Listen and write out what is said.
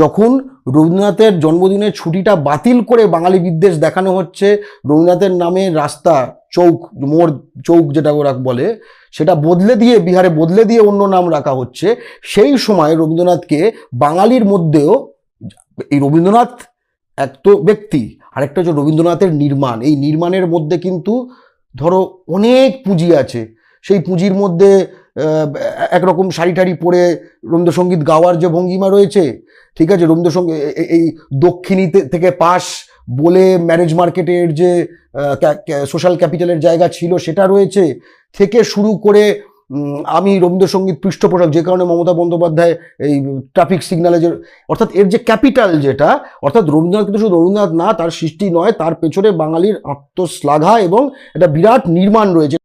যখন রবীন্দ্রনাথের জন্মদিনের ছুটিটা বাতিল করে বাঙালি বিদ্বেষ দেখানো হচ্ছে, রবীন্দ্রনাথের নামে রাস্তা, চৌক, মোড়, চৌক যেটা ওরা বলে, সেটা বদলে দিয়ে, বিহারে বদলে দিয়ে অন্য নাম রাখা হচ্ছে, সেই সময় রবীন্দ্রনাথকে বাঙালির মধ্যেও, এই রবীন্দ্রনাথ এক তো ব্যক্তি, আরেকটা হচ্ছে রবীন্দ্রনাথের নির্মাণ। এই নির্মাণের মধ্যে কিন্তু ধরো অনেক পুঁজি আছে। সেই পুঁজির মধ্যে একরকম শাড়ি টাড়ি পরে রবীন্দ্রসঙ্গীত গাওয়ার যে ভঙ্গিমা রয়েছে, ঠিক আছে, রবীন্দ্রসঙ্গীত এই দক্ষিণী থেকে পাশ বলে ম্যারেজ মার্কেটের যে সোশ্যাল ক্যাপিটালের জায়গা ছিল সেটা রয়েছে, থেকে শুরু করে আমি রবীন্দ্রসঙ্গীত পৃষ্ঠপোষক, যে কারণে মমতা বন্দ্যোপাধ্যায় এই ট্রাফিক সিগন্যালে যে, অর্থাৎ এর যে ক্যাপিটাল যেটা, অর্থাৎ রবীন্দ্রনাথ কিন্তু শুধু রবীন্দ্রনাথ না, তার সৃষ্টি নয়, তার পেছনে বাঙালির আত্মশ্লাঘা এবং একটা বিরাট নির্মাণ রয়েছে।